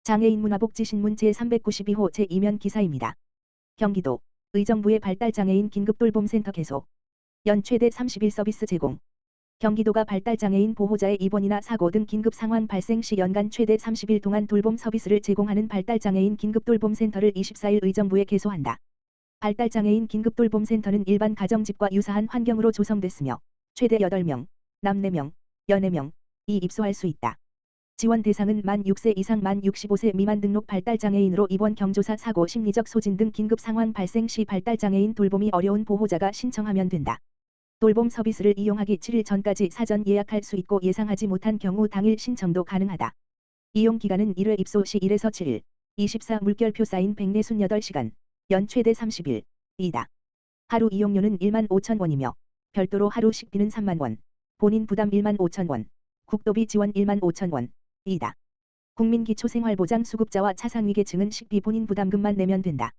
장애인 문화복지신문 제392호 제2면 기사입니다. 경기도 의정부의 발달장애인 긴급돌봄센터 개소. 연 최대 30일 서비스 제공. 경기도가 발달장애인 보호자의 입원이나 사고 등 긴급 상황 발생 시 연간 최대 30일 동안 돌봄 서비스를 제공하는 발달장애인 긴급돌봄센터를 24일 의정부에 개소한다. 발달장애인 긴급돌봄센터는 일반 가정집과 유사한 환경으로 조성됐으며 최대 8명, 남 4명, 여 4명이 입소할 수 있다. 지원 대상은 만 6세 이상 만 65세 미만 등록 발달장애인으로 입원 경조사 사고 심리적 소진 등 긴급 상황 발생 시 발달장애인 돌봄이 어려운 보호자가 신청하면 된다. 돌봄 서비스를 이용하기 7일 전까지 사전 예약할 수 있고 예상하지 못한 경우 당일 신청도 가능하다. 이용 기간은 1회 입소 시 1에서 7일, 24 물결표 사인 148시간, 연 최대 30일, 이다. 하루 이용료는 1만 5천 원이며 별도로 하루 식비는 3만 원, 본인 부담 1만 5천 원, 국도비 지원 1만 5천 원, 이다. 국민기초생활보장 수급자와 차상위계층은 식비 본인 부담금만 내면 된다.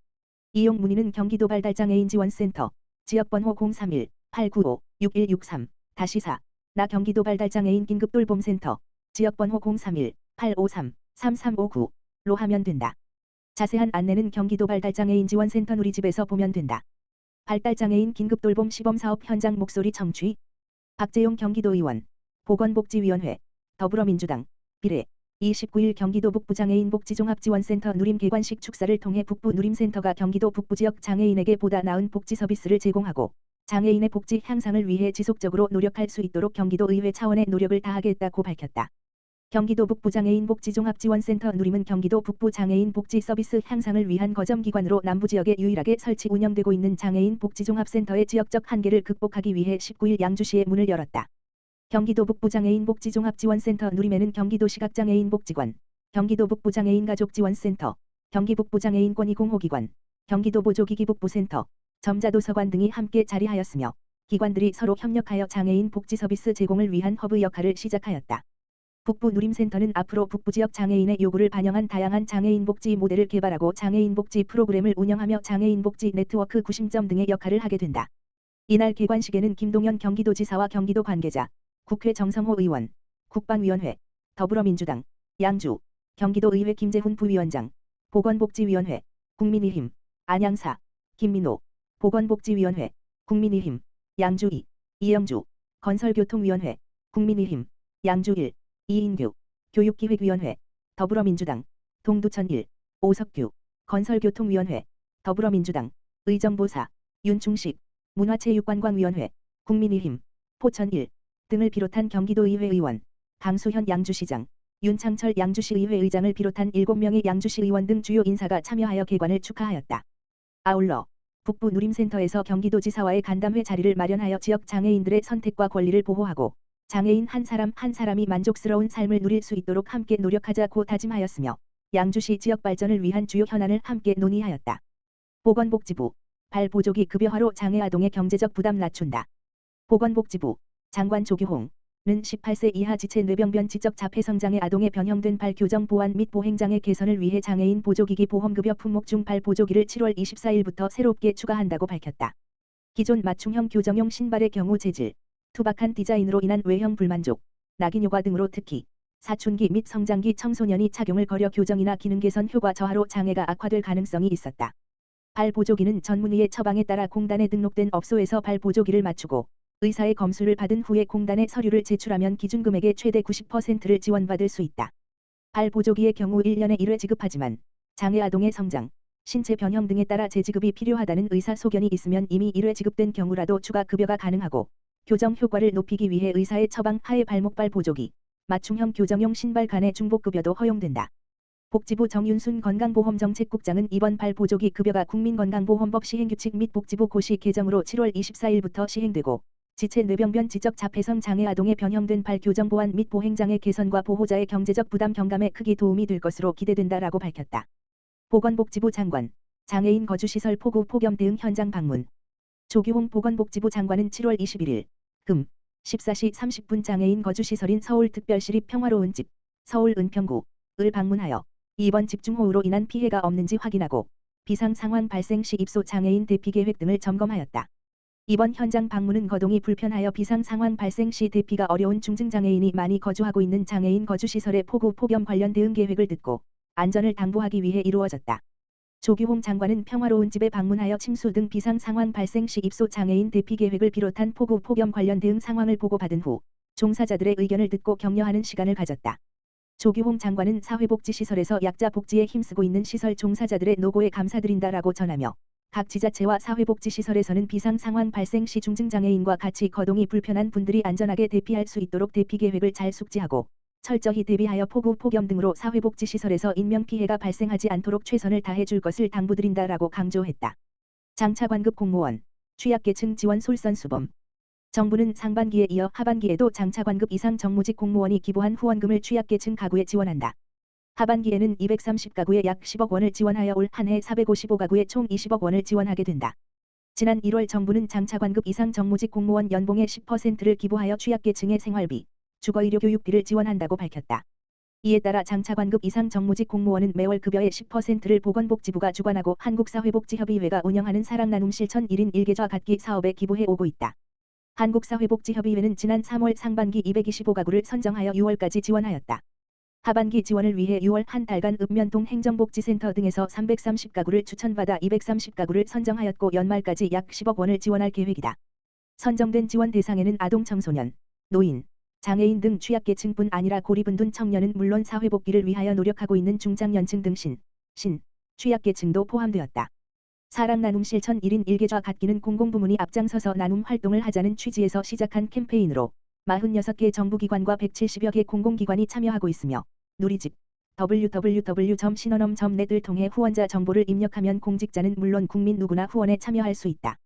이용 문의는 경기도 발달장애인 지원센터, 지역번호 031-895-6163-4, 나 경기도 발달장애인 긴급돌봄센터, 지역번호 031-853-3359로 하면 된다. 자세한 안내는 경기도 발달장애인 지원센터 누리집에서 보면 된다. 발달장애인 긴급돌봄 시범사업 현장 목소리 청취. 박재용 경기도의원, 보건복지위원회, 더불어민주당, 비례. 29일 경기도 북부장애인 복지종합지원센터 누림 개관식 축사를 통해 북부 누림센터가 경기도 북부지역 장애인에게 보다 나은 복지 서비스를 제공하고 장애인의 복지 향상을 위해 지속적으로 노력할 수 있도록 경기도의회 차원의 노력을 다하겠다고 밝혔다. 경기도 북부장애인 복지종합지원센터 누림은 경기도 북부 장애인 복지 서비스 향상을 위한 거점기관으로 남부지역에 유일하게 설치 운영되고 있는 장애인 복지종합센터의 지역적 한계를 극복하기 위해 19일 양주시에 문을 열었다. 경기도 북부장애인 복지종합지원센터 누림에는 경기도 시각장애인 복지관, 경기도 북부장애인 가족지원센터, 경기북부장애인 권익공호기관, 경기도 보조기기 북부센터, 점자도서관 등이 함께 자리하였으며 기관들이 서로 협력하여 장애인 복지 서비스 제공을 위한 허브 역할을 시작하였다. 북부 누림센터는 앞으로 북부지역 장애인의 요구를 반영한 다양한 장애인 복지 모델을 개발하고 장애인 복지 프로그램을 운영하며 장애인 복지 네트워크 구심점 등의 역할을 하게 된다. 이날 개관식에는 김동연 경기도지사와 경기도 관계자, 국회 정성호 의원, 국방위원회, 더불어민주당, 양주, 경기도의회 김재훈 부위원장, 보건복지위원회, 국민의힘, 안양사, 김민호, 보건복지위원회, 국민의힘, 양주 2, 이영주, 건설교통위원회, 국민의힘, 양주 1, 이인규, 교육기획위원회, 더불어민주당, 동두천 1, 오석규, 건설교통위원회, 더불어민주당, 의정부사, 윤충식, 문화체육관광위원회, 국민의힘, 포천 1, 등을 비롯한 경기도의회 의원, 강수현 양주시장, 윤창철 양주시의회 의장을 비롯한 7명의 양주시 의원 등 주요 인사가 참여하여 개관을 축하하였다. 아울러 북부 누림센터에서 경기도지사와의 간담회 자리를 마련하여 지역 장애인들의 선택과 권리를 보호하고 장애인 한 사람 한 사람이 만족스러운 삶을 누릴 수 있도록 함께 노력하자고 다짐하였으며 양주시 지역 발전을 위한 주요 현안을 함께 논의하였다. 보건복지부, 발보조기 급여화로 장애 아동의 경제적 부담 낮춘다. 보건복지부 장관 조규홍은 18세 이하 지체 뇌병변 지적 자폐 성장애 아동의 변형된 발 교정 보완 및 보행장애 개선을 위해 장애인 보조기기 보험급여 품목 중 발 보조기를 7월 24일부터 새롭게 추가한다고 밝혔다. 기존 맞춤형 교정용 신발의 경우 재질, 투박한 디자인으로 인한 외형 불만족, 낙인 효과 등으로 특히 사춘기 및 성장기 청소년이 착용을 거려 교정이나 기능 개선 효과 저하로 장애가 악화될 가능성이 있었다. 발 보조기는 전문의의 처방에 따라 공단에 등록된 업소에서 발 보조기를 맞추고 의사의 검수를 받은 후에 공단에 서류를 제출하면 기준 금액의 최대 90%를 지원받을 수 있다. 발 보조기의 경우 1년에 1회 지급하지만 장애 아동의 성장, 신체 변형 등에 따라 재지급이 필요하다는 의사 소견이 있으면 이미 1회 지급된 경우라도 추가 급여가 가능하고 교정 효과를 높이기 위해 의사의 처방 하에 발목발 보조기, 맞춤형 교정용 신발 간의 중복급여도 허용된다. 복지부 정윤순 건강보험정책국장은 이번 발 보조기 급여가 국민건강보험법 시행규칙 및 복지부 고시 개정으로 7월 24일부터 시행되고 지체 뇌병변 지적 자폐성 장애 아동의 변형된 발 교정 보완 및 보행장애 개선과 보호자의 경제적 부담 경감에 크게 도움이 될 것으로 기대된다라고 밝혔다. 보건복지부 장관, 장애인 거주시설 폭우 폭염 대응 현장 방문. 조규홍 보건복지부 장관은 7월 21일 금 14시 30분 장애인 거주시설인 서울특별시립 평화로운 집, 서울 은평구을 방문하여 이번 집중호우로 인한 피해가 없는지 확인하고 비상 상황 발생 시 입소 장애인 대피 계획 등을 점검하였다. 이번 현장 방문은 거동이 불편하여 비상 상황 발생 시 대피가 어려운 중증장애인이 많이 거주하고 있는 장애인 거주시설의 폭우 폭염 관련 대응 계획을 듣고 안전을 담보하기 위해 이루어졌다. 조규홍 장관은 평화로운 집에 방문하여 침수 등 비상 상황 발생 시 입소 장애인 대피 계획을 비롯한 폭우 폭염 관련 대응 상황을 보고받은 후 종사자들의 의견을 듣고 격려하는 시간을 가졌다. 조규홍 장관은 사회복지시설에서 약자 복지에 힘쓰고 있는 시설 종사자들의 노고에 감사드린다라고 전하며 각 지자체와 사회복지시설에서는 비상 상황 발생 시 중증장애인과 같이 거동이 불편한 분들이 안전하게 대피할 수 있도록 대피 계획을 잘 숙지하고 철저히 대비하여 폭우 폭염 등으로 사회복지시설에서 인명피해가 발생하지 않도록 최선을 다해줄 것을 당부드린다라고 강조했다. 장차관급 공무원, 취약계층 지원 솔선수범. 정부는 상반기에 이어 하반기에도 장차관급 이상 정무직 공무원이 기부한 후원금을 취약계층 가구에 지원한다. 하반기에는 230가구에 약 10억 원을 지원하여 올 한 해 455가구에 총 20억 원을 지원하게 된다. 지난 1월 정부는 장차관급 이상 정무직 공무원 연봉의 10%를 기부하여 취약계층의 생활비, 주거의료 교육비를 지원한다고 밝혔다. 이에 따라 장차관급 이상 정무직 공무원은 매월 급여의 10%를 보건복지부가 주관하고 한국사회복지협의회가 운영하는 사랑나눔 실천 1인 1계좌 갖기 사업에 기부해 오고 있다. 한국사회복지협의회는 지난 3월 상반기 225가구를 선정하여 6월까지 지원하였다. 하반기 지원을 위해 6월 한 달간 읍면동 행정복지센터 등에서 330가구를 추천받아 230가구를 선정하였고 연말까지 약 10억 원을 지원할 계획이다. 선정된 지원 대상에는 아동 청소년, 노인, 장애인 등 취약계층뿐 아니라 고리분둔 청년은 물론 사회복귀를 위하여 노력하고 있는 중장년층 등 취약계층도 포함되었다. 사랑나눔 실천 1인 1계좌 갖기는 공공부문이 앞장서서 나눔 활동을 하자는 취지에서 시작한 캠페인으로 46개 정부기관과 170여 개 공공기관이 참여하고 있으며 누리집, www.신원엄.net을 통해 후원자 정보를 입력하면 공직자는 물론 국민 누구나 후원에 참여할 수 있다.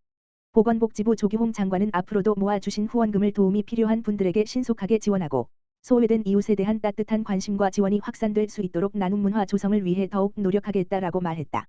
보건복지부 조규홍 장관은 앞으로도 모아주신 후원금을 도움이 필요한 분들에게 신속하게 지원하고 소외된 이웃에 대한 따뜻한 관심과 지원이 확산될 수 있도록 나눔 문화 조성을 위해 더욱 노력하겠다라고 말했다.